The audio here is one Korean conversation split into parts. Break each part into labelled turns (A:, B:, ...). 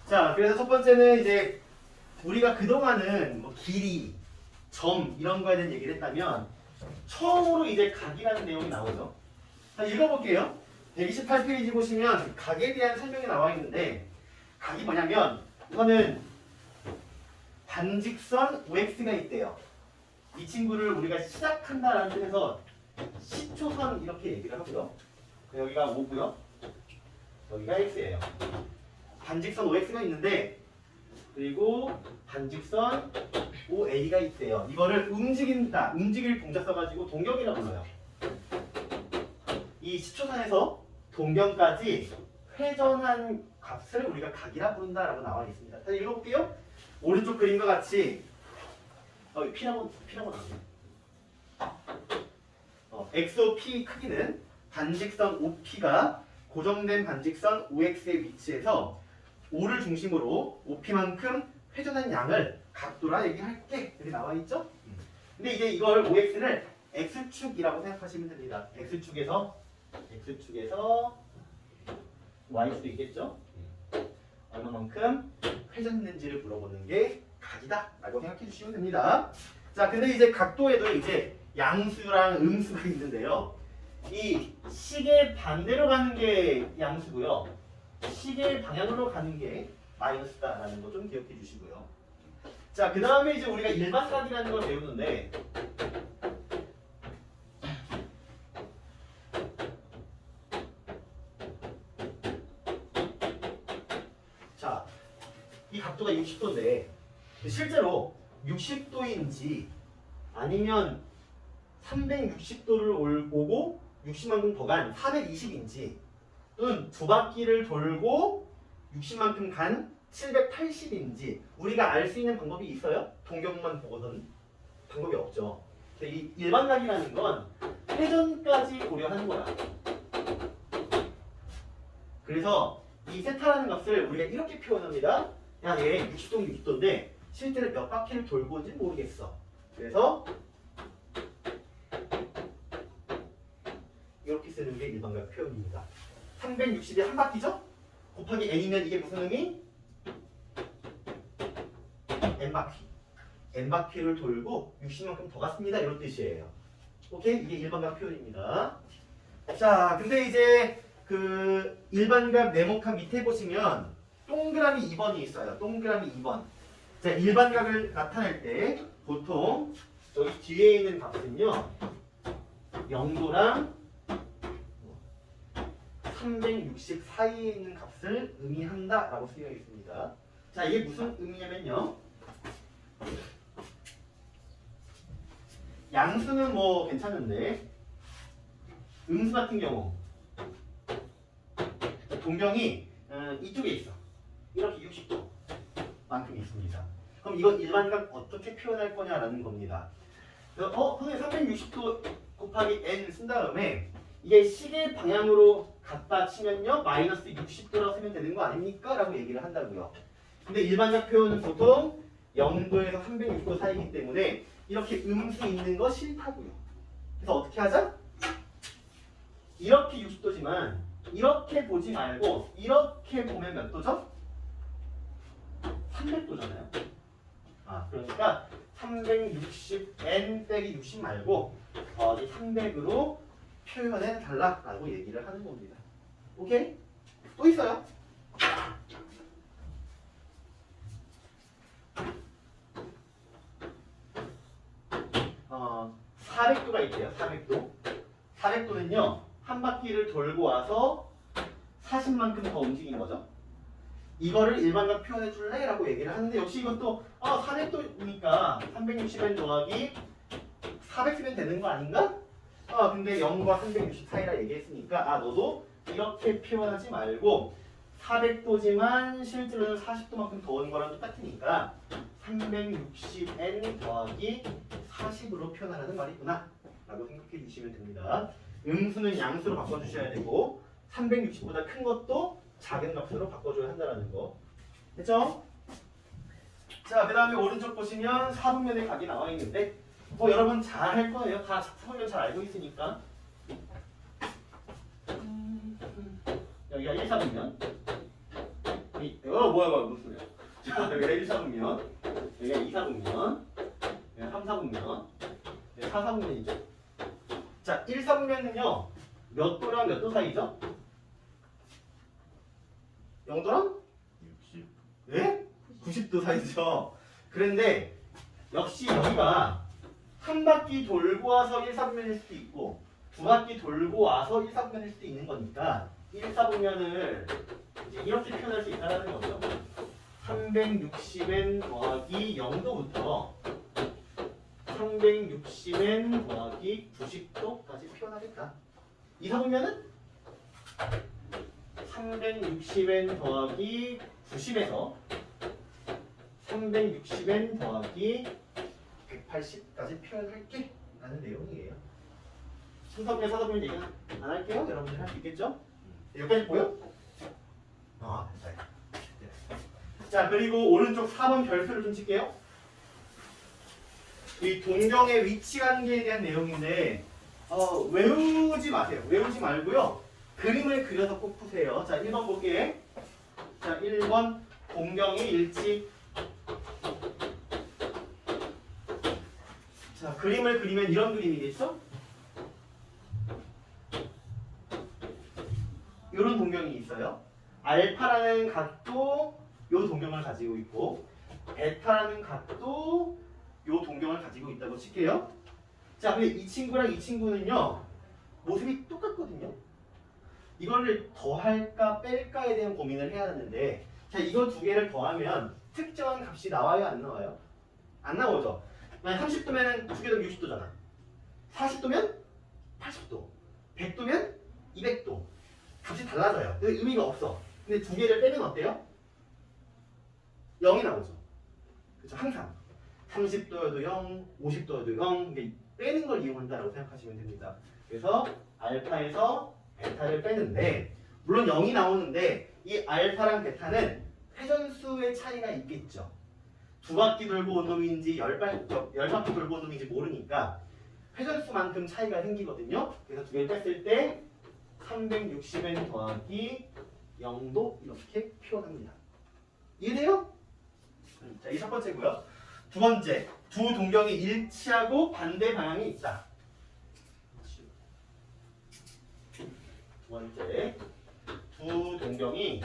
A: 자, 그래서 첫 번째는 이제 우리가 그동안은 뭐 길이, 점 이런 거에 대한 얘기를 했다면 처음으로 이제 각이라는 내용이 나오죠. 자, 읽어볼게요. 128페이지 보시면 각에 대한 설명이 나와 있는데 각이 뭐냐면 이거는 반직선 OX가 있대요. 이 친구를 우리가 시작한다라는 뜻에서 시초선 이렇게 얘기를 하고요. 여기가 O고요. 여기가 X예요. 반직선 OX가 있는데 그리고 반직선 OA가 있대요. 이거를 움직인다, 움직일 동작 써가지고 동경이라고 불러요. 이 시초선에서 동경까지 회전한 값을 우리가 각이라 부른다라고 나와 있습니다. 자, 읽어볼게요. 오른쪽 그림과 같이 P라고 나오네. XOP 크기는 반직선 OP가 고정된 반직선 OX의 위치에서 O를 중심으로 OP만큼 회전한 양을 각도라 얘기할게. 여기 나와 있죠? 근데 이제 이걸 OX를 X축이라고 생각하시면 됩니다. X축에서 Y수도 있겠죠? 얼마만큼 회전했는지를 물어보는 게 각이다 라고 생각해 주시면 됩니다. 자, 근데 이제 각도에도 이제 양수랑 음수가 있는데요. 이 시계 반대로 가는 게 양수고요. 시계 방향으로 가는 게 마이너스다라는 거 좀 기억해 주시고요. 자, 그 다음에 이제 우리가 일반각이라는 걸 배우는데 자, 이 각도가 60도인데 실제로 60도인지 아니면 360도를 오고 60만큼 더 간 420인지 또는 두 바퀴를 돌고 60만큼 간 780인지 우리가 알 수 있는 방법이 있어요? 동경만 보고서는 방법이 없죠. 이 일반각이라는 건 회전까지 고려하는 거야. 그래서 이 세타라는 값을 우리가 이렇게 표현합니다. 야, 얘 60도는 60도인데 실제로 몇 바퀴를 돌고 온지 모르겠어. 그래서 이렇게 쓰는 게 일반각 표현입니다. 360이 한 바퀴죠? 곱하기 n이면 이게 무슨 의미? n바퀴. n바퀴를 돌고 60만큼 더 갔습니다. 이런 뜻이에요. 오케이? 이게 일반각 표현입니다. 자, 근데 이제 그 일반각 네모칸 밑에 보시면 동그라미 2번이 있어요. 동그라미 2번. 자, 일반각을 나타낼 때 보통 여기 뒤에 있는 값은요 0도랑 360 사이에 있는 값을 의미한다 라고 쓰여 있습니다. 자, 이게 무슨 의미냐면요, 양수는 뭐 괜찮은데 음수 같은 경우 동경이 이쪽에 있어. 이렇게 60도 만큼 있습니다. 그럼 이건 일반각 어떻게 표현할 거냐라는 겁니다. 그래서 선생님 360도 곱하기 n 쓴 다음에 이게 시계 방향으로 갔다 치면요 마이너스 60도라고 쓰면 되는 거 아닙니까? 라고 얘기를 한다고요. 근데 일반적 표현은 보통 0도에서 360도 사이이기 때문에 이렇게 음수 있는 거 싫다고요. 그래서 어떻게 하자? 이렇게 60도지만 이렇게 보지 말고 이렇게 보면 몇 도죠? 300도잖아요. 그러니까 360n 빼기 60 말고 이 300으로 표현해 달라라고 얘기를 하는 겁니다. 오케이? 또 있어요? 어, 400도가 있대요. 400도. 400도는요 한 바퀴를 돌고 와서 40만큼 더 움직인 거죠. 이거를 일반각 표현해 줄래? 라고 얘기를 하는데 역시 이것도 400도니까 360n 더하기 400 쓰면 되는 거 아닌가? 근데 0과 360 사이라 얘기했으니까 너도 이렇게 표현하지 말고 400도지만 실제로는 40도만큼 더운 거랑 똑같으니까 360n 더하기 40으로 표현하라는 말이구나 라고 생각해 주시면 됩니다. 음수는 양수로 바꿔주셔야 되고 360보다 큰 것도 작은 값으로 바꿔줘야 한다는 거. 됐죠? 자, 그 다음에 오른쪽 보시면 사분면의 각이 나와 있는데 여러분 잘 할 거예요. 다 사분면 잘 알고 있으니까. 여기가 1사분면, 뭐야 무슨 소리야. 자, 여기가 1, 4분면, 여기가 2, 4분면, 여기가 3, 4분면, 여기가 4, 4분면이죠. 자, 1, 4분면은요, 몇 도랑 몇 도 사이죠? 0도랑?
B: 60.
A: 예? 90도 사이죠. 그런데 역시 여기가 한 바퀴 돌고 와서 1, 4분면일 수도 있고 두 바퀴 돌고 와서 1, 4분면일 수도 있는 거니까 1, 4분면을 이제 이렇게 표현할 수 있다는 거죠. 360n 더하기 0도부터 360n 더하기 90도까지 표현하겠다. 이 4분면은 360n 더하기 90에서 360n 더하기 180까지 표현할게 라는 내용이에요. 3사분면 4사분면 얘기 안 할게요. 여러분들 할 수 있겠죠? 여기까지 보여? 됐어요. 자, 그리고 오른쪽 4번 별표를 좀 칠게요. 이 동경의 위치 관계에 대한 내용인데 외우지 마세요. 외우지 말고요. 그림을 그려서 꼭 푸세요. 자, 1번 볼게. 자, 1번 동경의 일치. 자, 그림을 그리면 이런 그림이겠죠? 이런 동경이 있어요. 알파라는 각도 이 동경을 가지고 있고 베타라는 각도 이 동경을 가지고 있다고 칠게요. 자, 근데 이 친구랑 이 친구는요 모습이 똑같거든요. 이거를 더할까 뺄까에 대한 고민을 해야 하는데, 자, 이거 두 개를 더하면 특정한 값이 나와요, 안 나와요? 안 나오죠. 만약 30도면 두 개 더하면 60도잖아. 40도면 80도, 100도면 200도. 값이 달라져요. 의미가 없어. 근데 두 개를 빼면 어때요? 0이 나오죠. 그렇죠? 항상 30도여도 0, 50도여도 0. 빼는 걸 이용한다라고 생각하시면 됩니다. 그래서 알파에서 베타를 빼는데, 물론 0이 나오는데 이 알파랑 베타는 회전수의 차이가 있겠죠. 두 바퀴 돌고 온 놈인지 열 바퀴 돌고 온 놈인지 모르니까 회전수만큼 차이가 생기거든요. 그래서 두 개를 뺐을 때 360n 더하기 0도 이렇게 표현합니다. 이해돼요? 자, 이 첫 번째고요. 두 번째, 두 동경이 일치하고 반대 방향이 있다. 두 번째, 두 동경이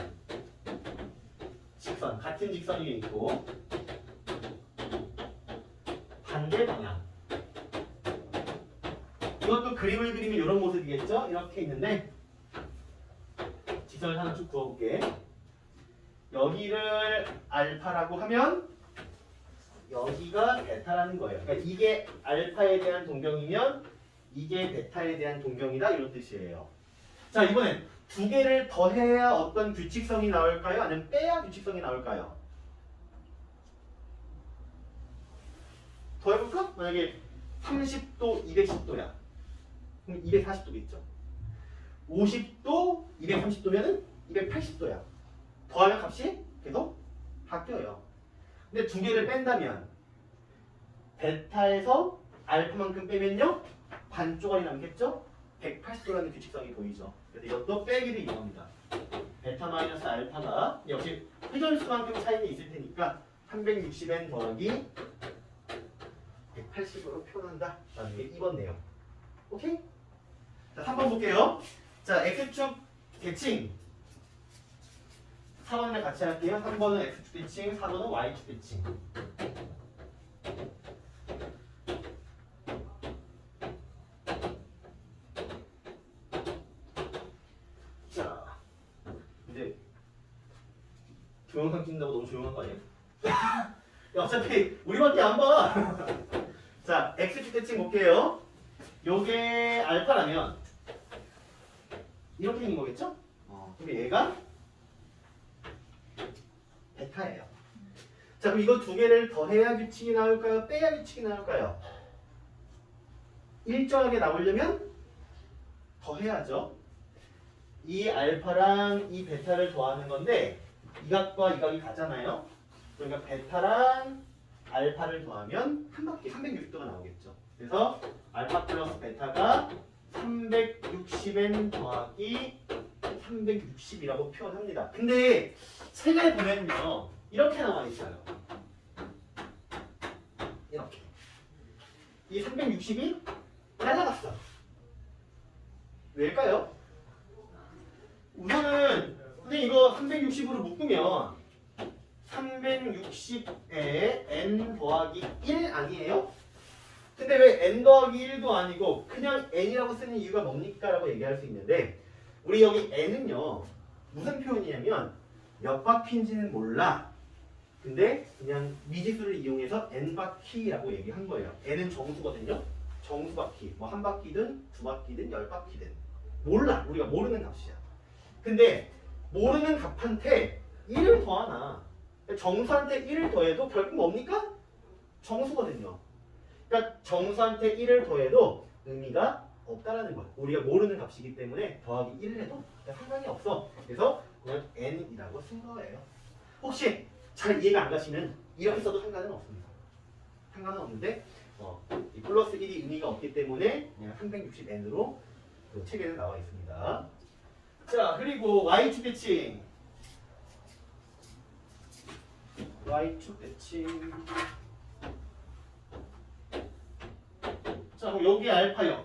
A: 직선, 같은 직선이 있고 반대 방향. 이것도 그림을 그리면 이런 모습이겠죠? 이렇게 있는데 직선을 하나 쭉 그어볼게. 여기를 알파라고 하면 여기가 베타라는 거예요. 그러니까 이게 알파에 대한 동경이면 이게 베타에 대한 동경이다, 이런 뜻이에요. 자, 이번엔 두 개를 더해야 어떤 규칙성이 나올까요? 아니면 빼야 규칙성이 나올까요? 더해볼까? 만약에 30도, 210도야. 그럼 240도겠죠. 50도, 230도면은 280도야. 더하면 값이 계속 바뀌어요. 근데 두 개를 뺀다면 베타에서 알파만큼 빼면요 반쪽알이 남겠죠? 180도라는 규칙성이 보이죠. 그래서 이것도 빼기를 이용합니다. 베타 마이너스 알파가 역시 회전수만큼 차이가 있을 테니까 360n 더하기 180으로 표현한다 라는 게 2번 내용. 오케이? 자, 3번 볼게요. 자, X축 대칭 4번을 같이 할게요. 3번은 X축 대칭, 4번은 Y축 대칭. 자, 이제 동영상 찍는다고 너무 조용한 거 아니에요? 야, 어차피 우리밖에 안 봐. 자, X축 대칭 볼게요. 요게 알파라면 이렇게 있는 거겠죠? 그럼 얘가 베타예요. 자, 그럼 이거 두 개를 더해야 규칙이 나올까요? 빼야 규칙이 나올까요? 일정하게 나오려면 더해야죠. 이 알파랑 이 베타를 더하는 건데 이 각과 이 각이 같잖아요. 그러니까 베타랑 알파를 더하면 한 바퀴 360도가 나오겠죠. 그래서 알파 플러스 베타가 360n 더하기 360이라고 표현합니다. 근데 책에 보면요 이렇게 나와 있어요. 이렇게 이 360이 날라갔어. 왜일까요? 우선은 근데 이거 360으로 묶으면 360에 n 더하기 1 아니에요? 근데 왜 n 더하기 1도 아니고 그냥 n이라고 쓰는 이유가 뭡니까? 라고 얘기할 수 있는데 우리 여기 n은요 무슨 표현이냐면 몇 바퀴인지는 몰라. 근데 그냥 미지수를 이용해서 n 바퀴라고 얘기한 거예요. n은 정수거든요. 정수 바퀴 뭐 한 바퀴든 두 바퀴든 열 바퀴든 몰라. 우리가 모르는 값이야. 근데 모르는 값한테 1을 더하나 정수한테 1을 더해도 결국 뭡니까? 정수거든요. 그러니까 정수한테 1을 더해도 의미가 없다라는 거예요. 우리가 모르는 값이기 때문에 더하기 1을 해도 상관이 없어. 그래서 그냥 n이라고 쓴 거예요. 혹시 잘 이해가 안 가시면 이렇게 써도 상관은 없습니다. 상관은 없는데 이 플러스 1이 의미가 없기 때문에 그냥 360n으로 그 책에는 나와 있습니다. 자, 그리고 y축 대칭. y축 대칭. 자, 그럼 여기 알파요.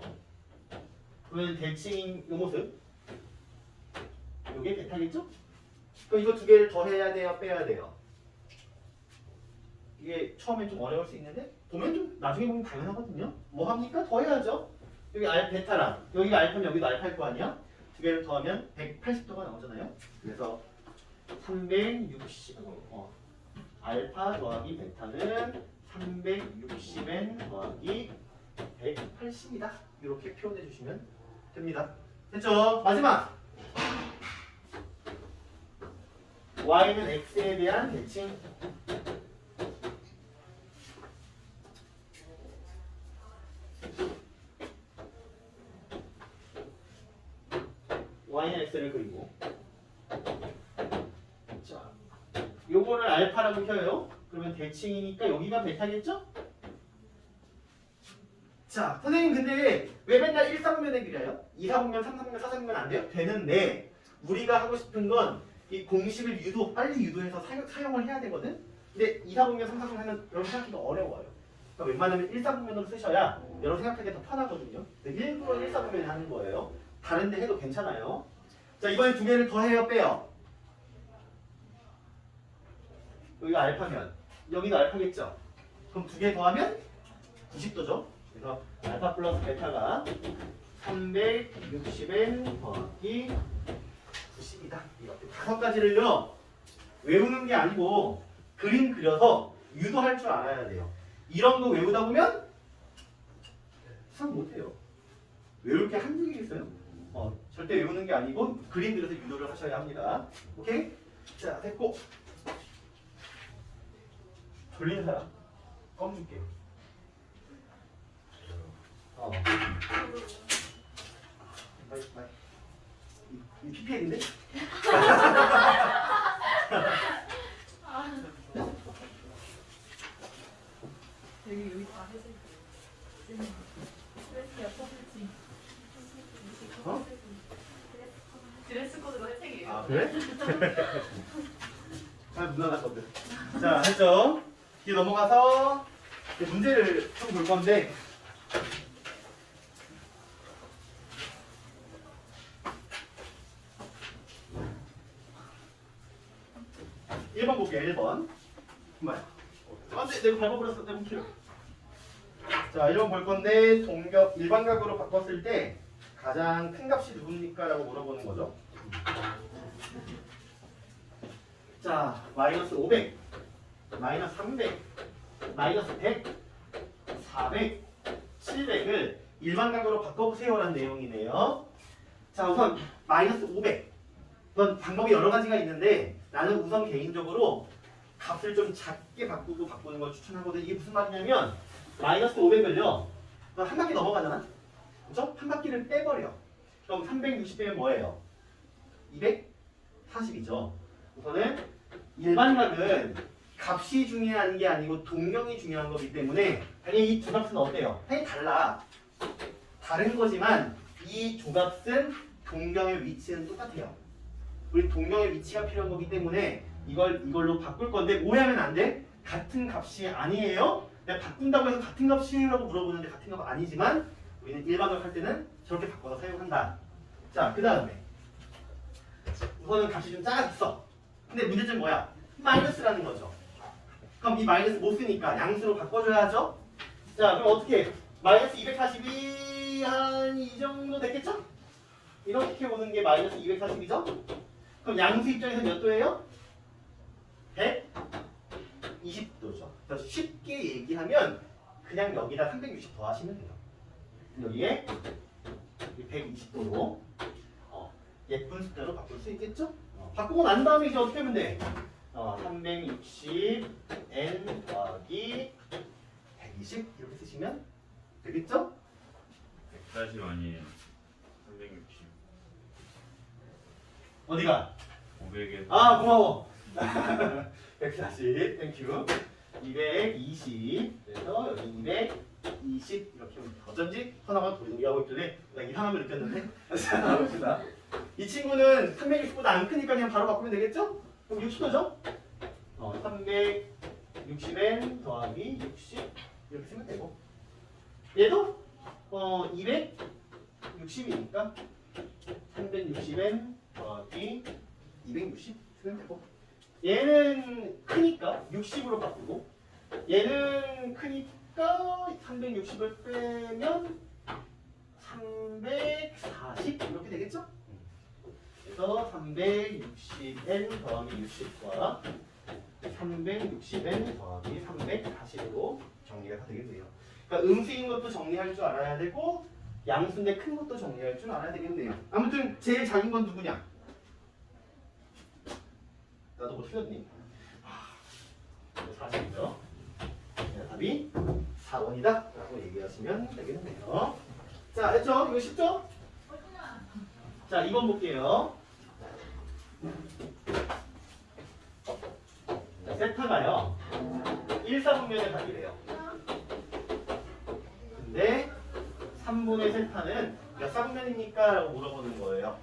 A: 그러면 대칭인 이 모습. 이게 베타겠죠? 그럼 이거 두 개를 더해야 돼요? 빼야 돼요? 이게 처음엔 좀 어려울 수 있는데 보면 좀 나중에 보면 당연하거든요. 뭐 합니까? 더해야죠. 여기 베타랑 여기가 알파면 여기도 알파일 거 아니야? 두 개를 더하면 180도가 나오잖아요. 그래서 360 알파 더하기 베타는 360n 더하기 180이다. 이렇게 표현해 주시면 됩니다. 됐죠? 마지막 y는 x에 대한 대칭. y는 x를 그리고 자, 요거를 알파라고 켜요. 그러면 대칭이니까 여기가 베타겠죠? 자, 선생님 근데 왜 맨날 1사분면에 그려요? 2사분면, 3사분면, 4사분면 안 돼요? 되는데 우리가 하고 싶은 건 이 공식을 빨리 유도해서 사용을 해야 되거든? 근데 2사분면, 3사분면 하면 여러분 생각하기가 어려워요. 그러니까 웬만하면 1사분면으로 쓰셔야 여러분 생각하기 더 편하거든요. 일부러 1사분면에 하는 거예요. 다른 데 해도 괜찮아요. 자, 이번에 두 개를 더해요, 빼요? 여기가 알파면 여기도 알파겠죠? 그럼 두 개 더하면 90도죠? 그래서 알파 플러스 베타가 360n 더하기 90이다. 이렇게 다섯 가지를요 외우는 게 아니고 그림 그려서 유도할 줄 알아야 돼요. 이런 거 외우다 보면 수학 못해요. 외울 게 한두 개 있어요? 절대 외우는 게 아니고 그림 그려서 유도를 하셔야 합니다. 오케이? 자, 됐고 졸린 사람 껌 줄게요. 빨리. 이 PPL인데?
B: 여기 다 해줄 스트레스야 퍼블지. 드레스 코드가 회색이에요.
A: 아, 그래? 아, 무난하거든. 자, 했죠? 이제 넘어가서 이제 문제를 좀 볼 건데 (1번) 볼게요. 1번. 정말. 안돼, 내가 밟아버렸어. 내가 킬. 자, 1번 볼 건데 동격 일반각으로 바꿨을 때 가장 큰 값이 누굽니까? 라고 물어보는 거죠. 자, 마이너스 500, 마이너스 300, 마이너스 100, 400, 700을 일반각으로 바꿔보세요라는 내용이네요. 자, 우선 마이너스 500. 이건 방법이 여러 가지가 있는데 나는 우선 개인적으로 값을 좀 작게 바꾸는 걸 추천하거든요. 이게 무슨 말이냐면 마이너스 500을요. 한 바퀴 넘어가잖아. 그렇죠? 한 바퀴를 빼버려. 그럼 360 빼면 뭐예요? 240이죠. 우선은 일반각은 값이 중요한 게 아니고 동경이 중요한 거기 때문에 당연히 이 두 값은 어때요? 당연히 달라. 다른 거지만 이 두 값은 동경의 위치는 똑같아요. 우리 동경의 위치가 필요한 거기 때문에 이걸로 바꿀 건데 오해하면 안 돼. 같은 값이 아니에요. 내가 바꾼다고 해서 같은 값이라고 물어보는데 같은 값 아니지만 우리는 일반적 할 때는 저렇게 바꿔서 사용한다. 자, 그 다음에 우선은 값이 좀 작아졌어. 근데 문제점은 뭐야? 마이너스라는 거죠. 그럼 이 마이너스 못 쓰니까 양수로 바꿔줘야죠. 자, 그럼 어떻게 해? 마이너스 242 한 이 정도 됐겠죠? 이렇게 오는 게 마이너스 240이죠? 그럼 양수 입장에서 몇 도예요? 120도죠. 그래서 쉽게 얘기하면 그냥 여기다 360 더하시면 돼요. 여기에 120도로 예쁜 숫자로 바꿀 수 있겠죠? 바꾸고 난 다음에 이제 어떻게 하면 돼? 360 n 더하기 120 이렇게 쓰시면 되겠죠?
C: 140 아니에요. 360.
A: 어디가?
C: 500에.
A: 아, 고마워. 140 땡큐. 220 그래서 여기 220 이렇게 하면 어쩐지 하나가 도리도리하고 있길래 나 이상함을 느꼈는데. 자, 봅시다. 이 친구는 360보다 안 크니까 그냥 바로 바꾸면 되겠죠? 그럼 60도죠? 360n 더하기 60 이렇게 쓰면 되고 얘도 260이니까 360n 더하기 260 쓰면 되고 얘는 크니까 60으로 바꾸고 얘는 크니까 360을 빼면 340 이렇게 되겠죠? 그래서 360n 더하기 60과 360n 더하기 340으로 정리가 다 되겠네요. 그러니까 음수인 것도 정리할 줄 알아야 되고 양수인데 큰 것도 정리할 줄 알아야 되겠네요. 아무튼 제일 작은 건 누구냐? 나도 뭐 틀렸니? 40이죠. 답이 4번이다 라고 얘기하시면 되겠네요. 자, 됐죠? 이거 쉽죠? 자, 2번 볼게요. 자, 세타가요 1사분면의 답이래요. 근데 3분의 세타는 몇 사분면입니까? 라고 물어보는 거예요.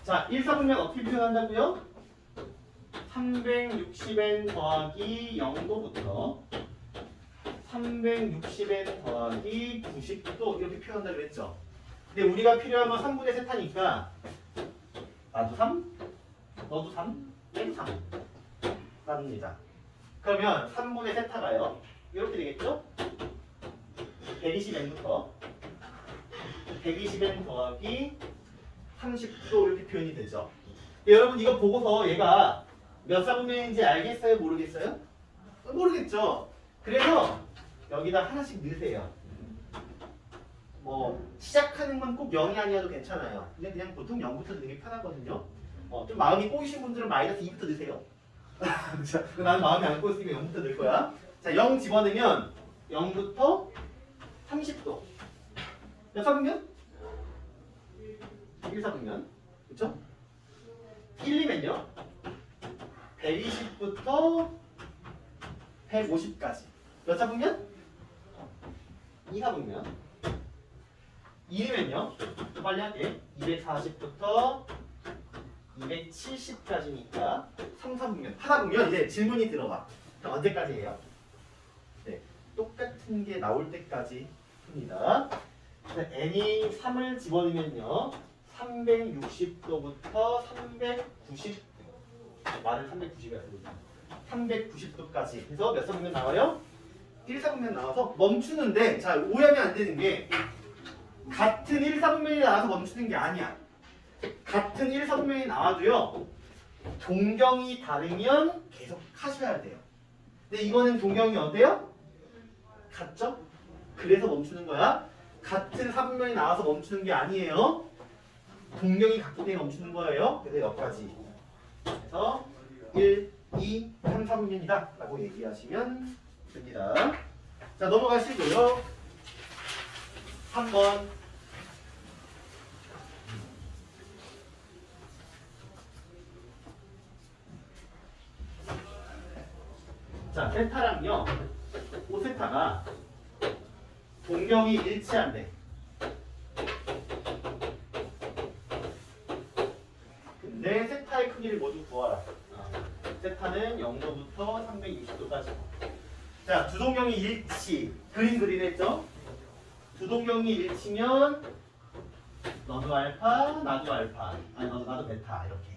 A: 자, 1사분면 어떻게 표현한다고요? 360n 더하기 0도부터 360n 더하기 90도 이렇게 표현한다고 그랬죠. 근데 우리가 필요한 건 3분의 세타니까 나도 3, 너도 3, 얘도 3 납니다. 그러면 3분의 세타가요 이렇게 되겠죠? 120n부터 120n 더하기 30도 이렇게 표현이 되죠. 여러분 이거 보고서 얘가 몇 사분면인지 알겠어요? 모르겠어요? 모르겠죠? 그래서 여기다 하나씩 넣으세요. 뭐 시작하는 건 꼭 0이 아니어도 괜찮아요. 근데 그냥 보통 0부터 넣는 게 편하거든요. 좀 마음이 꼬이신 분들은 마이너스 2부터 넣으세요. 자, 나는 마음이 안 꼬였으니까 0부터 넣을 거야. 자, 0 집어넣으면 0부터 30도. 몇 사분면? 1사분면. 그쵸? 1이면요. 120부터 150까지. 몇 사분면? 2사분면. 2면요. 또 빨리 할게. 240부터 270까지니까 3사분면. 하다 보면 이제 질문이 들어와. 언제까지 해요? 네, 똑같은 게 나올 때까지 합니다. n이 3을 집어넣으면요. 360도부터 390 말을 390이라 합니다. 390도까지 해서 몇 사분면 나와요? 1사분면 나와서 멈추는데 자 오해하면 안 되는 게 같은 1사분면이 나와서 멈추는 게 아니야. 같은 1사분면이 나와도요. 동경이 다르면 계속 하셔야 돼요. 근데 이거는 동경이 어때요? 같죠? 그래서 멈추는 거야. 같은 사분면이 나와서 멈추는 게 아니에요. 동경이 같기 때문에 멈추는 거예요. 그래서 여기까지. 그래서 1, 2, 3, 4분면이다 라고 얘기하시면 됩니다. 자, 넘어가시고요. 3번. 자, 세타랑요. 5세타가 동경이 일치한대. 크기를 모두 구하라. 세타는 0도부터 360도까지. 자, 두 동경이 일치. 그림 그리랬죠? 두 동경이 일치면 너도 알파, 나도 알파. 아니, 나도 베타. 이렇게.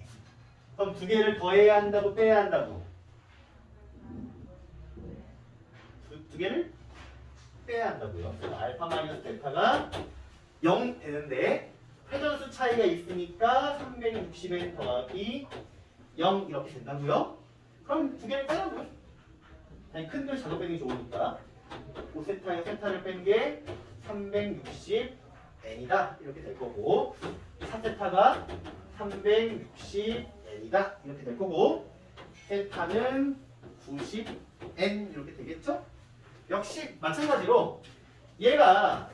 A: 그럼 두 개를 더해야 한다고 빼야 한다고? 두 개를 빼야 한다고요. 그래서 알파 마이너스 베타가 0 되는데 회전수 차이가 있으니까 360에 더하기 0 이렇게 된다고요? 그럼 두 개를 빼라고요. 아니 큰 걸 작은 빼는 게 좋으니까 5세타에 세타를 뺀 게 360n이다 이렇게 될 거고 4세타가 360n이다 이렇게 될 거고 세타는 90n 이렇게 되겠죠? 역시 마찬가지로 얘가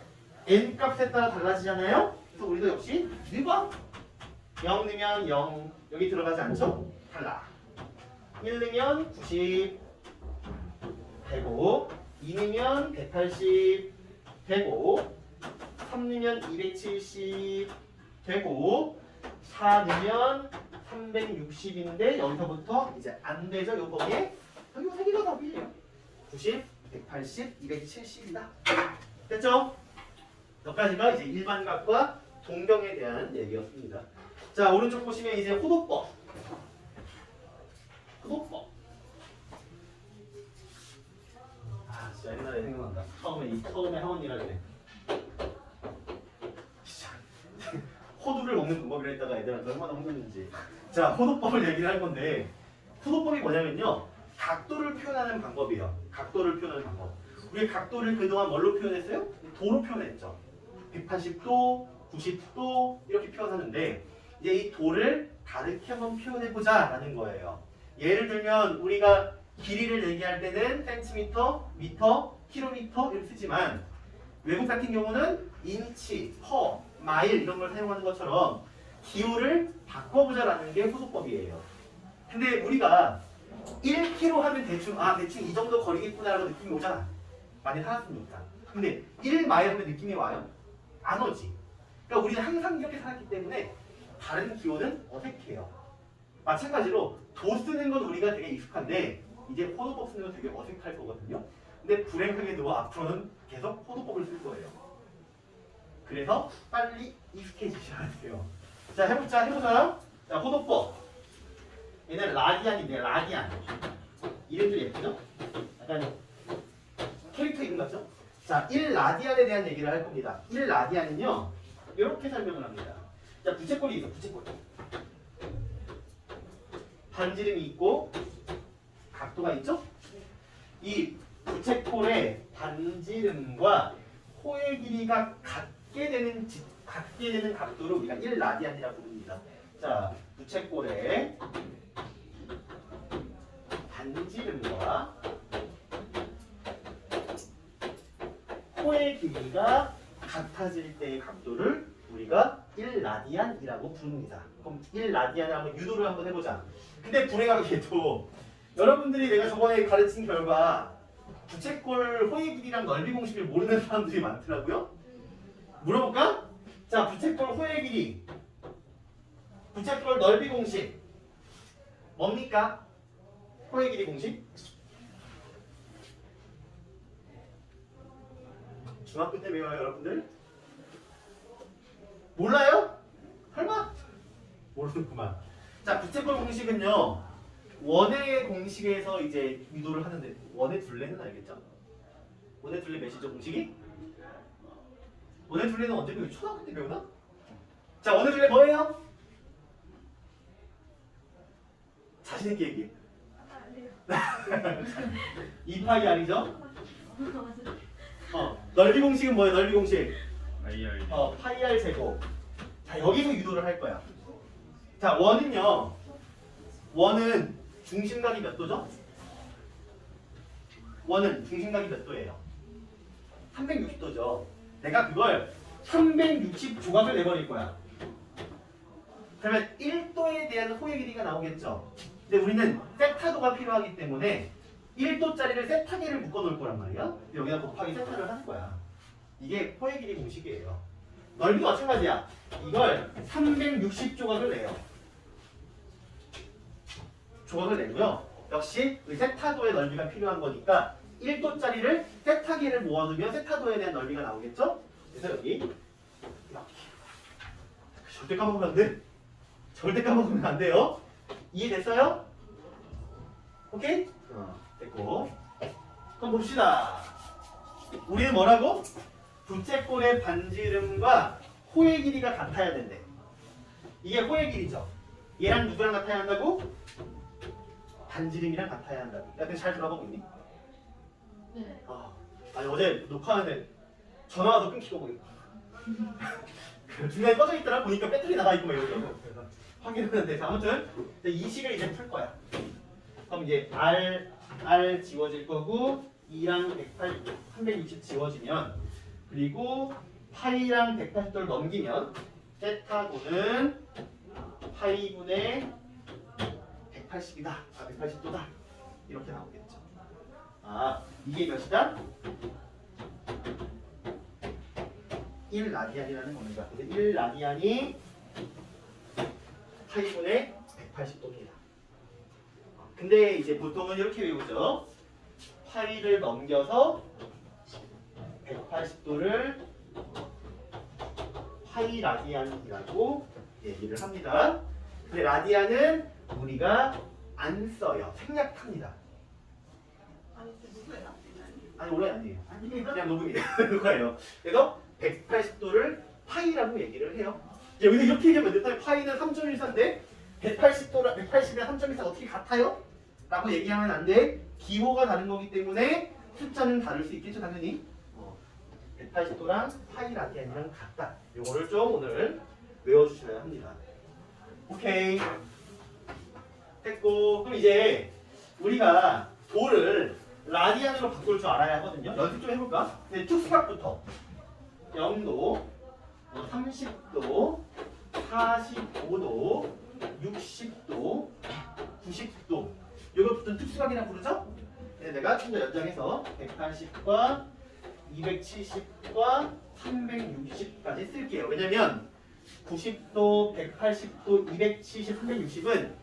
A: n 값에 따라 달라지잖아요? 그래서 우리도 역시 1번 0 넣으면 0 여기 들어가지 않죠? 탈락 1 넣으면 90 되고 2 넣으면 180 되고 3 넣으면 270 되고 4 넣으면 360인데 여기서부터 이제 안 되죠? 요 범위에 여기 세 개가 답이에요 90, 180, 270이다 됐죠? 여기까지가 이제 일반각과 동경에 대한 얘기였습니다. 자, 오른쪽 보시면 이제 호도법. 호도법. 아, 진짜 옛날에 생각난다. 처음에 학원 일할 때. 진짜 호두를 먹는 방법이라 했다가 애들한테 얼마나 혼났는지. 자, 호도법을 얘기를 할 건데 호도법이 뭐냐면요. 각도를 표현하는 방법이에요. 각도를 표현하는 방법. 우리 각도를 그동안 뭘로 표현했어요? 도로 표현했죠. 180도, 90도 이렇게 표현하는데 이제 이 도를 다르게 한번 표현해보자 라는 거예요. 예를 들면 우리가 길이를 얘기할 때는 센티미터, 미터, 킬로미터 이렇게 쓰지만 외국 같은 경우는 인치, 퍼, 마일 이런 걸 사용하는 것처럼 기호를 바꿔보자 라는 게 호도법이에요. 근데 우리가 1km 하면 대충 이 정도 거리겠구나 라고 느낌이 오잖아. 많이 살았으니까. 근데 1마일 하면 느낌이 와요? 안 오지. 그러니까 우리는 항상 이렇게 살았기 때문에 다른 기호는 어색해요. 마찬가지로 도 쓰는 건 우리가 되게 익숙한데 이제 호도법 쓰는 건 되게 어색할 거거든요. 근데 불행하게도 앞으로는 계속 호도법을 쓸 거예요. 그래서 빨리 익숙해지셔야 돼요. 자, 해보자. 자, 호도법. 얘는 라디안인데 라디안. 이름도 예쁘죠? 약간 캐릭터 이름 같죠? 자, 1라디안에 대한 얘기를 할 겁니다. 1라디안은요, 이렇게 설명을 합니다. 자, 부채꼴이 있어, 부채꼴. 반지름이 있고, 각도가 있죠? 이 부채꼴의 반지름과 호의 길이가 같게 되는 각도를 우리가 1라디안이라고 부릅니다. 자, 부채꼴의 반지름과 호의 길이가 같아질 때의 각도를 우리가 1라디안이라고 부릅니다. 그럼 1라디안을 한번 유도를 한번 해보자. 근데 불행하게도 여러분들이 내가 저번에 가르친 결과 부채꼴 호의 길이랑 넓이 공식을 모르는 사람들이 많더라고요. 물어볼까? 자, 부채꼴 호의 길이, 부채꼴 넓이 공식 뭡니까? 호의 길이 공식? 중학교 때 배워요, 여러분들? 몰라요? 설마? 모르는구만. 자, 부채꼴 공식은요, 원의 공식에서 이제 유도를 하는데, 원의 둘레는 알겠죠? 원의 둘레 몇이죠, 공식이? 원의 둘레는 언제 배우요? 초등학교 때 배우나? 자, 원의 둘레 뭐예요? 자신있게 얘기해. 2파이 R이죠? 넓이 공식은 뭐예요? 넓이 공식.
C: IR.
A: 파이 R 제곱. 자, 여기서 유도를 할 거야. 자, 원은요. 원은 중심각이 몇 도죠? 원은 중심각이 몇 도예요? 360도죠. 내가 그걸 360 조각을 내버릴 거야. 그러면 1도에 대한 호의 길이가 나오겠죠. 근데 우리는 세타도가 필요하기 때문에 1도짜리를 세타 개를 묶어 놓을 거란 말이야. 여기다 곱하기 세타를 하는 거야. 이게 호의 길이 공식이에요. 넓이도 마찬가지야. 이걸 360 조각을 내요. 조각을 내고요. 역시 이 세타도의 넓이가 필요한 거니까 1도짜리를 세타계를 모아두면 세타도에 대한 넓이가 나오겠죠? 그래서 여기 이렇게 절대 까먹으면 안 돼. 절대 까먹으면 안 돼요. 이해됐어요? 오케이? 됐고. 그럼 봅시다. 우리는 뭐라고? 부채꼴의 반지름과 호의 길이가 같아야 된대. 이게 호의 길이죠. 얘랑 누구랑 같아야 한다고? 반지름이랑 같아야 한다고. 야, 근데 잘 들어보고 있니?
B: 네.
A: 아니 어제 녹화하는데 전화 와서 끊기고 뭐 중간에 꺼져 있더라. 보니까 배터리 나가 있고 막 이러더라고. 그래서 확인했는데 아무튼 이 식을 이제 풀 거야. 그럼 이제 R 지워질 거고 2랑 360 지워지면 그리고 파이랑 180도를 넘기면 세타도는 파이분의 180이다. 180도다. 이렇게 나오겠죠. 이게 몇이다? 1라디안이라는 겁니다. 그래서 1라디안이 파이분의 180도입니다. 근데 이제 보통은 이렇게 외우죠. 파이를 넘겨서 180도를 파이 라디안이라고 얘기를 합니다. 근데 라디안은 우리가 안 써요. 생략합니다. 아니 원래 아니에요. 그냥 녹음이에요. 녹화예요. 그래서 180도를 파이라고 얘기를 해요. 여기서 이렇게 얘기하면 돼. 파이는 3.14인데 180이랑 3.14가 어떻게 같아요? 라고 얘기하면 안 돼. 기호가 다른 거기 때문에 숫자는 다를 수 있겠죠 당연히. 180도랑 파이 라디안이랑 같다. 요거를 좀 오늘 외워주셔야 합니다. 오케이. 됐고 그럼 이제 우리가 도를 라디안으로 바꿀 줄 알아야 하거든요. 연습 좀 해볼까? 네, 특수각부터 0도, 30도, 45도, 60도, 90도 이것부터 특수각이라고 부르죠? 네, 내가 좀 더 연장해서 180과 270과 360까지 쓸게요. 왜냐면 90도, 180도, 270, 360은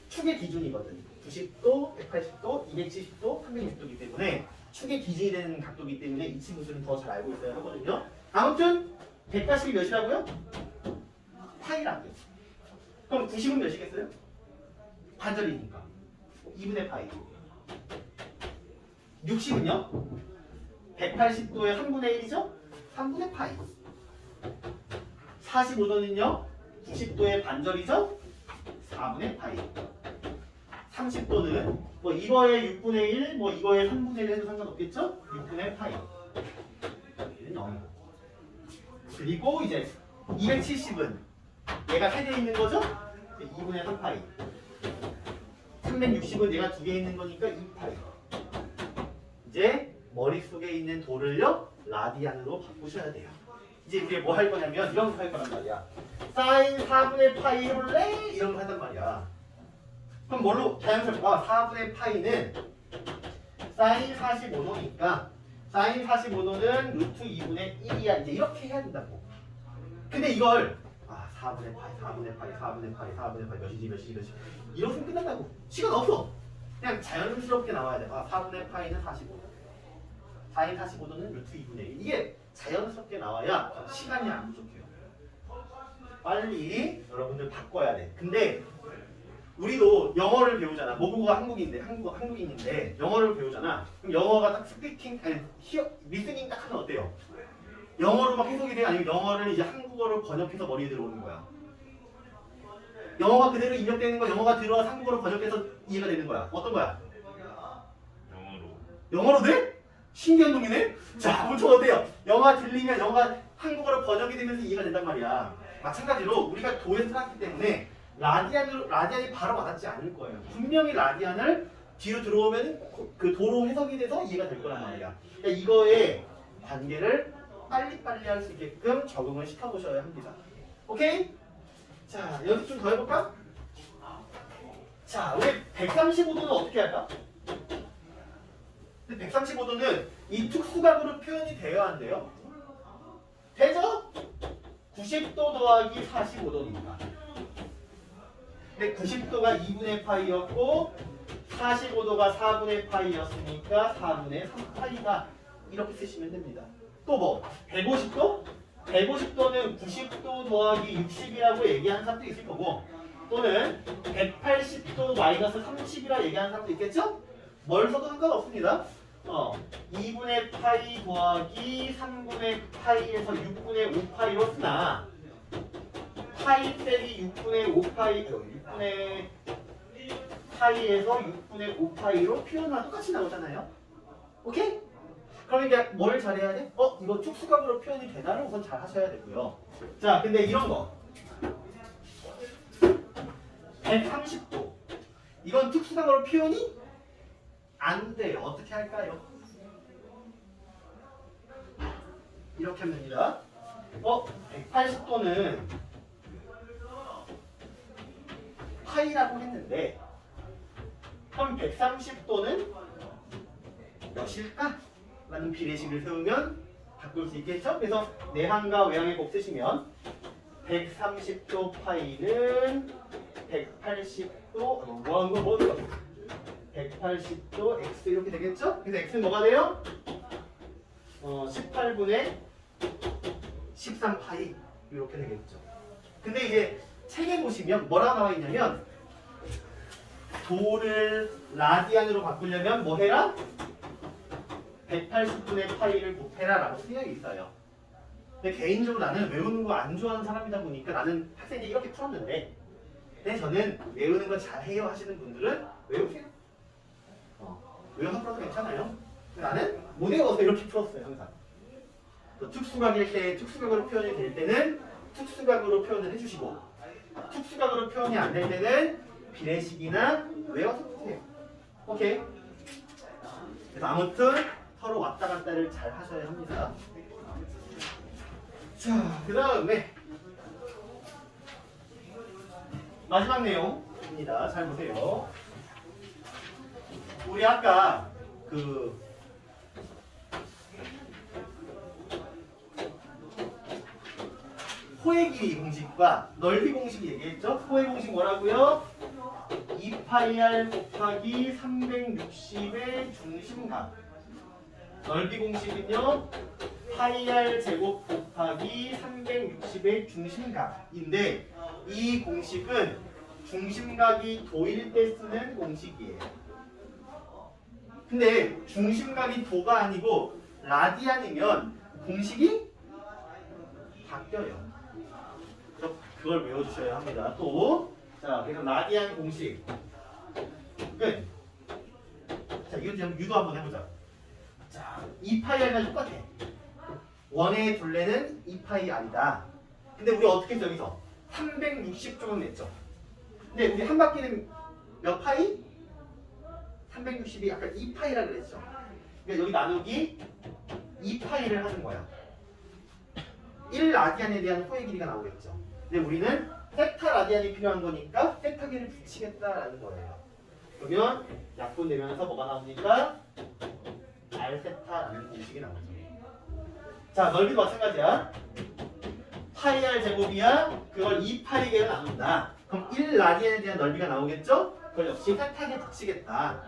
A: 축의 기준이거든. 90도, 180도, 270도, 360도이기 때문에 축의 기준이 되는 각도이기 때문에 이 친구들은 더 잘 알고 있어야 하거든요. 아무튼 180이 몇이라고요? 파이라고요. 그럼 90은 몇이겠어요? 반절이니까 2분의 파이. 60은요? 180도의 3분의 1이죠? 3분의 파이. 45도는요? 90도의 반절이죠? 4분의 파이. 30도는 뭐 이거의 6분의 1, 뭐 이거의 3분의 1 해도 상관없겠죠? 6분의 파이. 여기는 0. 그리고 이제 270은 얘가 3개 있는 거죠? 2분의 3파이. 360은 얘가 2개 있는 거니까 2파이. 이제 머릿속에 있는 도를요 라디안으로 바꾸셔야 돼요. 이제 우리 뭐 할 거냐면 이런 거 할 거란 말이야. 사인 4분의 파이 해볼래? 이런 거 한단 말이야. 그럼 뭘로 자연스럽게 4분의 파이는 사인 45도니까 사인 45도는 루트 2분의 1이야. 이제 이렇게 해야 된다고. 근데 이걸 4분의 파이, 4분의 파이, 4분의 파이, 4분의 파이 몇이지 이러면 끝난다고. 시간 없어. 그냥 자연스럽게 나와야 돼. 4분의 파이는 45도. 사인 45도는 루트 2분의 1. 이게 자연스럽게 나와야 시간이 안 부족해요. 빨리 여러분들 바꿔야 돼. 근데 우리도 영어를 배우잖아. 모국어가 한국인인데 영어를 배우잖아. 그럼 영어가 딱 스피킹, 리스닝 딱 하면 어때요? 영어로 막 해석이 돼? 아니면 영어를 이제 한국어로 번역해서 머리에 들어오는 거야? 영어가 그대로 입력되는 거, 영어가 들어와 한국어로 번역해서 이해가 되는 거야. 어떤 거야? 영어로 돼? 신기한 놈이네? 자, 보통 어때요? 영어가 들리면 영어가 한국어로 번역이 되면서 이해가 된단 말이야. 마찬가지로 우리가 도에서 살았기 때문에 라디안이 바로 와닿지 않을 거예요. 분명히 라디안을 뒤로 들어오면 그 도로 해석이 돼서 이해가 될 거란 말이야. 그러니까 이거의 관계를 빨리빨리 할 수 있게끔 적응을 시켜보셔야 합니다. 오케이? 자, 연습 좀 더 해볼까? 자, 우리 135도는 어떻게 할까? 135도는 이 특수각으로 표현이 되어야 한대요. 되죠? 90도 더하기 45도니까. 근데 90도가 2분의 파이였고 45도가 4분의 파이였으니까 4분의 3파이다. 이렇게 쓰시면 됩니다. 또 뭐? 150도? 150도는 90도 더하기 60이라고 얘기하는 사람도 있을 거고 또는 180도 마이너스 30이라 얘기하는 사람도 있겠죠? 뭘 써도 상관없습니다. 2분의 파이 더하기 3분의 파이에서 6분의 5파이로 쓰나 파이 빼기 6분의 5파이 6분의 파이에서 6분의 5파이로 표현하면 똑같이 나오잖아요. 오케이? 그럼 이제 뭘 잘해야 돼? 이거 특수각으로 표현이 되나를 우선 잘 하셔야 되고요. 자, 근데 이런 거 130도 이건 특수각으로 표현이 안 돼요. 어떻게 할까요? 이렇게 하면 됩니다. 180도는 파이라고 했는데 그럼 130도는 몇일까? 라는 비례식을 세우면 바꿀 수 있겠죠? 그래서 내항과 외항의 곱 쓰시면 130도 파이는 180도 뭐하는 거 180도 x 이렇게 되겠죠? 그래서 x는 뭐가 돼요? 18분의 13파이 이렇게 되겠죠. 근데 이제 책에 보시면 뭐라고 나와 있냐면 도를 라디안으로 바꾸려면 뭐 해라? 180분의 파이를 곱해라 라고 쓰여 있어요. 근데 개인적으로 나는 외우는 거 안 좋아하는 사람이다 보니까 나는 학생들이 이렇게 풀었는데 근데 저는 외우는 거 잘해요 하시는 분들은 외우세요. 외워서 풀어도 괜찮아요. 나는 못 외워서 이렇게 풀었어요 항상. 또 특수각일 때 특수각으로 표현이 될 때는 특수각으로 표현을 해주시고 특수각으로 표현이 안 될 때는 비례식이나 외워서 푸세요. 오케이? 그래서 아무튼 서로 왔다 갔다를 잘 하셔야 합니다. 자, 그 다음에 마지막 내용입니다. 잘 보세요. 우리 아까 그 호의 길이 공식과 넓이 공식 얘기했죠? 호의 공식 뭐라고요? 2파이r 곱하기 360의 중심각. 넓이 공식은요 파이r 제곱 곱하기 360의 중심각인데 이 공식은 중심각이 도일 때 쓰는 공식이에요. 근데 중심각이 도가 아니고 라디안이면 공식이 바뀌어요. 그걸 외워주셔야 합니다. 또 자, 그래서 라디안 공식 끝. 자, 이거 좀 유도 한번 해보자. 자, 2파이랑 똑같아. 원의 둘레는 2파이 아니다. 근데 우리 어떻게 했어 여기서? 360조금 냈죠. 근데 우리 한 바퀴는 몇 파이? 360이 아까 2파이라 그랬죠. 그러니까 여기 나누기 2파이를 하는 거야. 1라디안에 대한 호의 길이가 나오겠죠. 근데 우리는 세타 라디안이 필요한 거니까 세타기를 붙이겠다라는 거예요. 그러면 약분 내면서 뭐가 나옵니까? R세타라는 공식이 나오죠. 자, 넓이도 마찬가지야. 파이 R 제곱이야. 그걸 2파이계로 나눈다. 그럼 1라디안에 대한 넓이가 나오겠죠? 그걸 역시 세타기에 붙이겠다.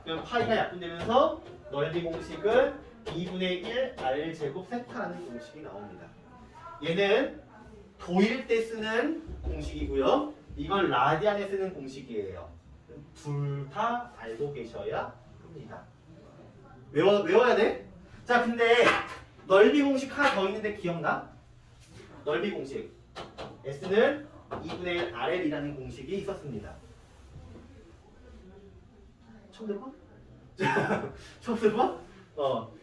A: 그럼 파이가 약분되면서 넓이 공식은 2분의 1 R 제곱 세타라는 공식이 나옵니다. 얘는 도일 때 쓰는 공식이고요. 이건 라디안에 쓰는 공식이에요. 둘 다 알고 계셔야 합니다. 외워야 돼? 자, 근데 넓이 공식 하나 더 있는데 기억나? 넓이 공식 S는 2분의 1 RL이라는 공식이 있었습니다. 처음 들어봐? 처음 들어봐?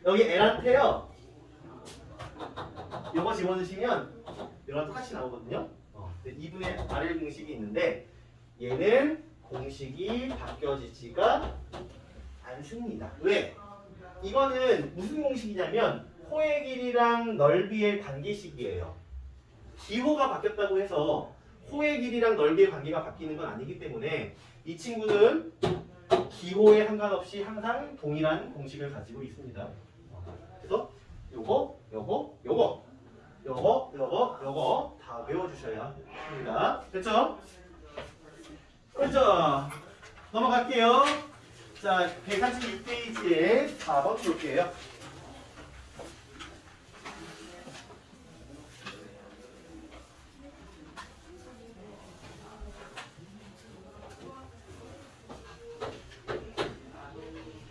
A: 여기 L한테요 요거 집어넣으시면 이랑 똑같이 나오거든요. 2분의 RL 공식이 있는데 얘는 공식이 바뀌어지지가 않습니다. 왜? 이거는 무슨 공식이냐면 호의 길이랑 넓이의 관계식이에요. 기호가 바뀌었다고 해서 호의 길이랑 넓이의 관계가 바뀌는 건 아니기 때문에 이 친구는 기호에 상관없이 항상 동일한 공식을 가지고 있습니다. 그래서 요거 다 외워주셔야 합니다. 됐죠? 그렇죠. 넘어갈게요. 자, 136페이지에 4번 볼게요.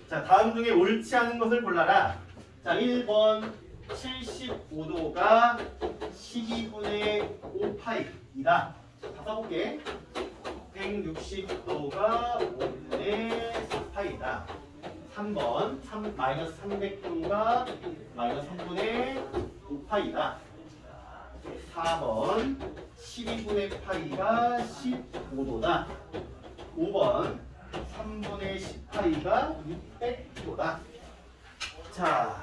A: 자, 다음 중에 옳지 않은 것을 골라라. 자, 1번 75도가 12분의 5파이이다. 다 써볼게. 160도가 5분의 4파이다. 3번 마이너스 300도가 마이너스 3분의 5파이다. 4번 12분의 파이가 15도다. 5번 3분의 10파이가 600도다. 자,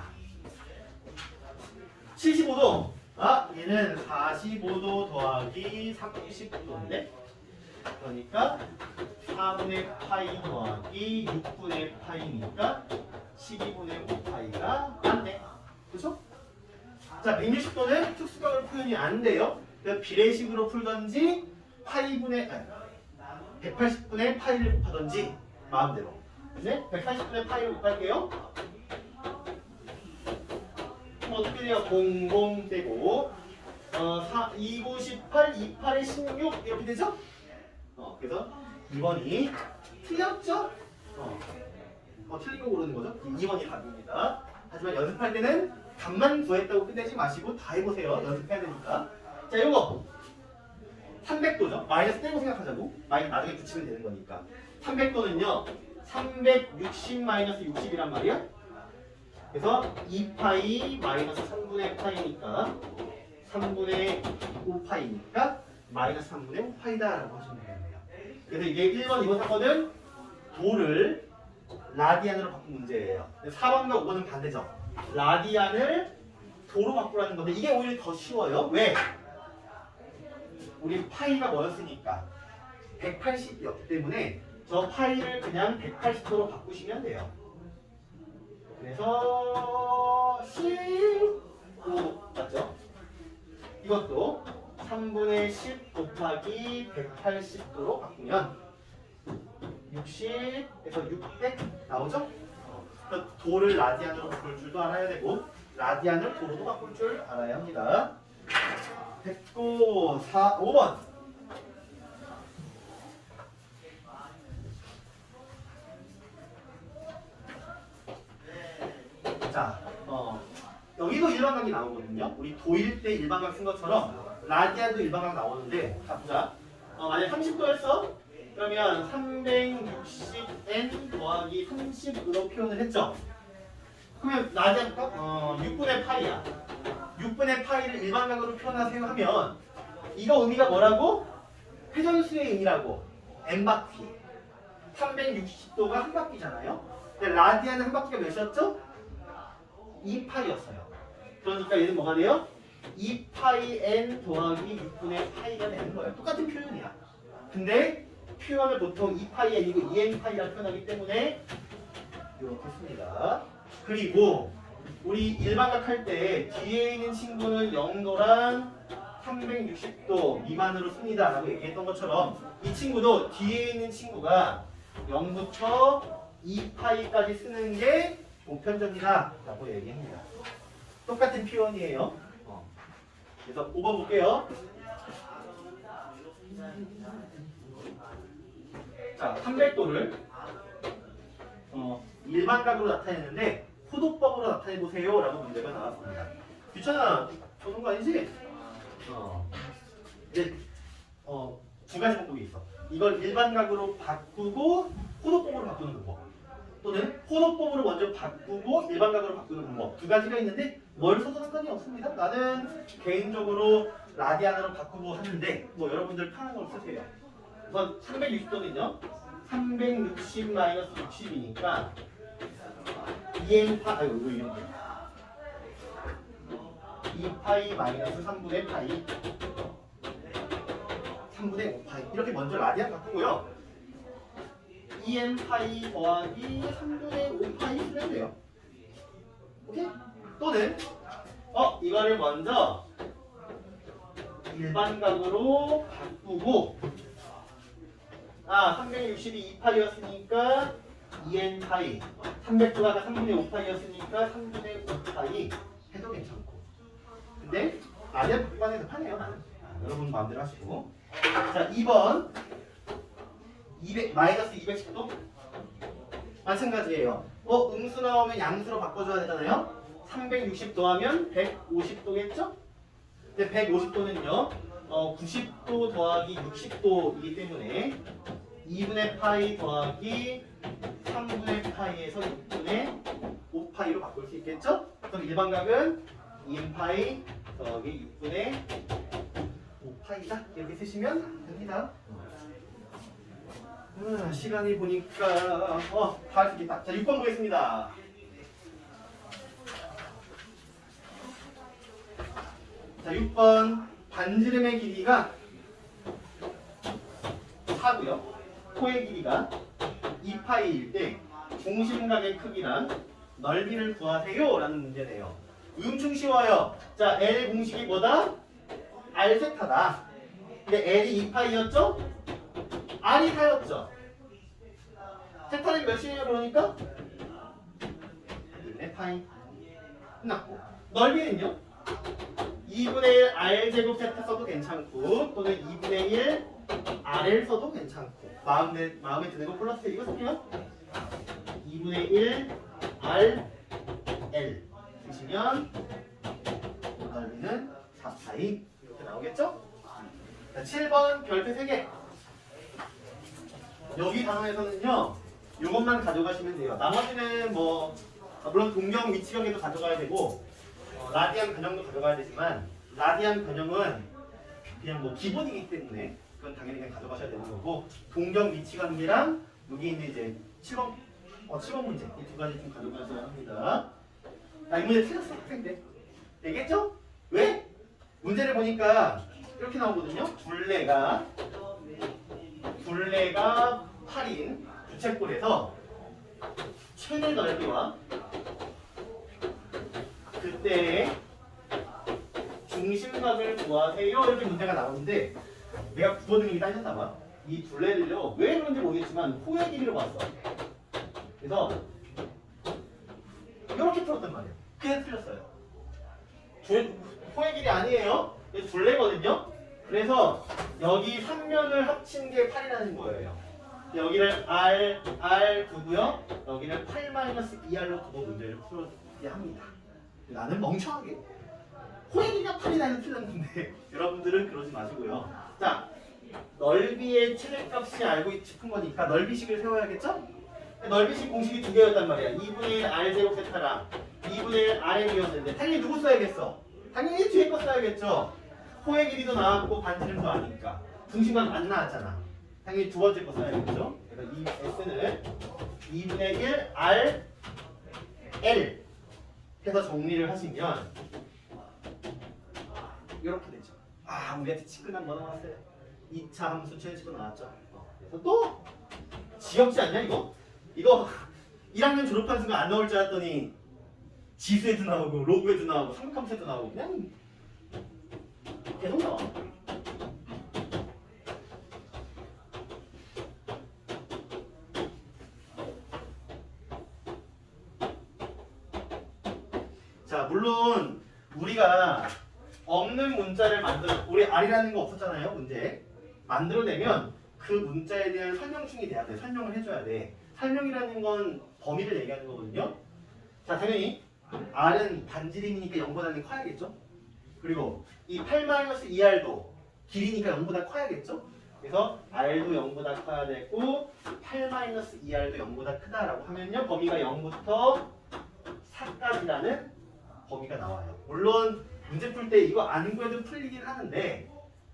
A: 75도. 아, 얘는 45도 더하기 30도인데? 그러니까 4분의 파이 더하기 6분의 파이니까 12분의 5파이가 맞네. 그렇죠? 자, 160도는 특수각으로 표현이 안 돼요. 그래서 비례식으로 풀던지 180분의 파이를 곱하던지 마음대로. 근데 180분의 파이를 곱할게요. 그럼 어떻게 돼요? 00 되고 2, 9, 18, 2, 8에 16 이렇게 되죠? 그래서 2번이 틀렸죠? 틀린 거 고르는 거죠? 2번이 답입니다. 하지만 연습할 때는 답만 구했다고 끝내지 마시고 다 해보세요. 연습해야 되니까. 자, 요거 300도죠? 마이너스 떼고 생각하자고. 마이너스 나중에 붙이면 되는 거니까. 300도는요 360 마이너스 60이란 말이야. 그래서 2파이 마이너스 3분의 파이니까 3분의 5파이니까 마이너스 3분의 5파이다 라고 하시면 되겠네요. 그래서 이게 1번, 2번, 3번은 도를 라디안으로 바꾼 문제예요. 4번과 5번은 반대죠. 라디안을 도로 바꾸라는 건데 이게 오히려 더 쉬워요. 왜? 우리 파이가 뭐였으니까 180이었기 때문에 저 파이를 그냥 180도로 바꾸시면 돼요. 그래서 15 맞죠? 이것도 3분의 10 곱하기 180도로 바꾸면 60에서 600 나오죠? 그러니까 도를 라디안으로 바꿀 줄도 알아야 되고 라디안을 도로도 바꿀 줄 알아야 합니다. 됐고 5번 자, 여기도 일반각이 나오거든요. 우리 도일 때 일반각 쓴 것처럼 라디안도 일반각 나오는데 자 보자. 만약 30도였어? 그러면 360n 더하기 30으로 표현을 했죠. 그러면 라디안 값 6분의 파이야. 6분의 파이를 일반각으로 표현하세요 하면 이거 의미가 뭐라고? 회전수의 의미라고. n바퀴. 360도가 한 바퀴잖아요. 근데 라디안은 한 바퀴가 몇이었죠? 2파이였어요. 그러니까 얘는 뭐가 돼요? 2파이 n 더하기 6분의 파이가 되는 거예요. 똑같은 표현이야. 근데 표현을 보통 2파이 n이고 2n파이라 표현하기 때문에 이렇게 씁니다. 그리고 우리 일반각 할 때 뒤에 있는 친구는 0도랑 360도 미만으로 씁니다 라고 얘기했던 것처럼 이 친구도 뒤에 있는 친구가 0부터 2파이까지 쓰는 게 보편적이다 라고 얘기합니다. 똑같은 표현이에요. 그래서 5번 볼게요. 자, 300도를 일반각으로 나타내는데 호도법으로 나타내보세요 라고 문제가 나왔습니다. 귀찮아. 저런 거 아니지? 이제 두 가지 방법이 있어. 이걸 일반각으로 바꾸고 호도법으로 바꾸는 방법, 또는 호도법으로 먼저 바꾸고 일반각으로 바꾸는 방법, 두 가지가 있는데 뭘 써도 상관이 없습니다. 나는 개인적으로 라디안으로 바꾸고 하는데 뭐 여러분들 편한 걸 쓰세요. 우선 360도는요 360 마이너스 60이니까 2n파 아이고 이거 이렇게 2파이 마이너스 3분의 파이 3분의 5파이 이렇게 먼저 라디안 바꾸고요. 2n파이 더하기 3분의 5파이 쓰면 돼요. 오케이? 또는 이거를 먼저 일반각으로 바꾸고 360이 2파이였으니까 2n 파이. 300조가 3분의 5파이였으니까 3분의 5파이 해도 괜찮고. 근데 아니야 복반해서 파네요 나는. 여러분 마음대로 하시고. 자 2번 200 마이너스 210도 마찬가지예요. 음수 나오면 양수로 바꿔줘야 되잖아요. 360도 하면 150도겠죠? 근데 150도는요 90도 더하기 60도이기 때문에 2분의 파이 더하기 3분의 파이에서 6분의 5파이로 바꿀 수 있겠죠? 그럼 일반각은 2n 파이 더하기 6분의 5파이다 이렇게 쓰시면 됩니다. 시간이 보니까 다 할 수 있겠다. 자 6번 보겠습니다. 자 6번 반지름의 길이가 4고요. 코의 길이가 2파이일 때 중심각의 크기랑 넓이를 구하세요 라는 문제네요. 엄청 쉬워요. 자 L 공식이 뭐다? R 세타다. 근데 L이 2파이였죠? R이 4였죠? 세타는 몇이에요 그러니까? 4파이 끝났고 너비는요? 2분의 1 R제곱 세타 써도 괜찮고 또는 2분의 1 RL 써도 괜찮고 마음에 드는 거 플러스 이거 쓸게요. 2분의 1 RL 쓰시면 넓이는 4파이 이렇게 나오겠죠? 자, 7번 별표 3개. 여기 단원에서는요 이것만 가져가시면 돼요. 나머지는 뭐 물론 동경 위치경에도 가져가야 되고 라디안 변형도 가져가야 되지만 라디안 변형은 그냥 뭐 기본이기 때문에 그건 당연히 그냥 가져가셔야 되는 거고 동경 위치관계랑 여기 있는 이제 7번 문제 이 두 가지 좀 가져가셔야 합니다. 이 문제 틀렸어 학생들. 되겠죠? 왜? 문제를 보니까 이렇게 나오거든요. 둘레가 8인 부채꼴에서 최대 넓이와 그때의 중심각을 구하세요 이렇게 문제가 나오는데 내가 국어등급이 따졌나봐. 이 둘레를요 왜 그런지 모르겠지만 호의 길이로 봤어. 그래서 이렇게 풀었단 말이에요. 그냥 틀렸어요. 호의 길이 아니에요. 둘레거든요. 그래서 여기 3면을 합친 게 8이라는 거예요. 여기를 R 두고요. 여기를 8-2R로 두고 문제를 풀어야 합니다. 나는 멍청하게 호의 길이가 8이라는 틀렸는데 여러분들은 그러지 마시고요. 자, 넓이의 최대값이 알고 싶은 거니까 넓이식을 세워야겠죠? 넓이식 공식이 두 개였단 말이야. 2분의 1 R제곱 세타랑 2분의 1 RM이었는데 당연히 누구 써야겠어? 당연히 뒤에 거 써야겠죠? 호의 길이도 나왔고 반지름도 아니까 중심각 안 나왔잖아. 당연히 두 번째 거 써야겠죠? 그래서 이 S는 2분의 1 R L 해서 정리를 하시면 이렇게 되죠. 우리한테 치근한 뭐 나왔어요? 2차 함수 최대치고 나왔죠. 그래서 또 지겹지 않냐 이거? 이거 1학년 졸업한 순간 안 나올 줄 알았더니 지수에도 나오고 로그에도 나오고 삼각함수에도 나오고 그냥 계속 나와. 자, 물론 우리가 없는 문자를 우리 R이라는 거 없었잖아요, 문제. 만들어내면 그 문자에 대한 설명충이 돼야 돼. 설명을 해줘야 돼. 설명이라는 건 범위를 얘기하는 거거든요. 자, 당연히 R은 반지름이니까 0보다는 커야겠죠. 그리고 이 8-2R도 길이니까 0보다 커야겠죠. 그래서 R도 0보다 커야 되고 8-2R도 0보다 크다라고 하면요. 범위가 0부터 4까지라는 범위가 나와요. 물론 문제 풀 때 이거 안 구해도 풀리긴 하는데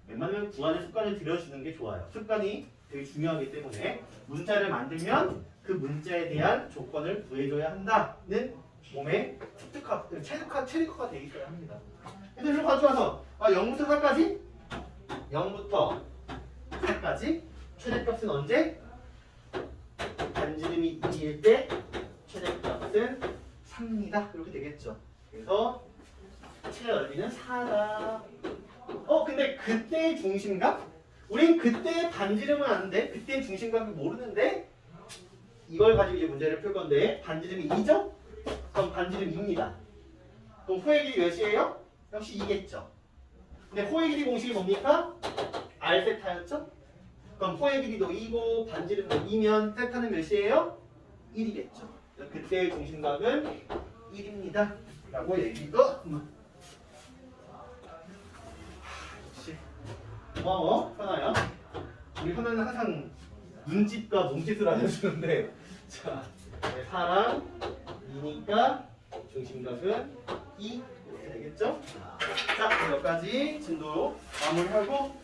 A: 웬만하면 구하는 습관을 들여주는 게 좋아요. 습관이 되게 중요하기 때문에 문자를 만들면 그 문자에 대한 조건을 구해줘야 한다는 몸의 습득화, 체득화가 되어 있어야 합니다. 그래서 이걸 가져와서 0부터 4까지? 0부터 4까지 최대값은 언제? 반지름이 2일 때 최대값은 3입니다. 이렇게 되겠죠. 그래서 최대 넓이는 4다. 근데 그때의 중심각? 우린 그때 반지름은 아는데 그때 중심각을 모르는데 이걸 가지고 이제 문제를 풀 건데 반지름이 2죠? 그럼 반지름 2입니다. 그럼 호의 길이 몇이에요? 역시 2겠죠. 근데 호의 길이 공식이 뭡니까? R 세타였죠? 그럼 호의 길이도 2고 반지름도 2면 세타는 몇이에요? 1이겠죠. 그때의 중심각은 1입니다. 라고 얘기가 역시 고마워 현아야. 우리 현아는 항상 눈짓과 몸짓을 알려주는데 자 사랑 2니까 중심각은 2 이렇게 되겠죠? 자 그럼 여기까지 진도 마무리하고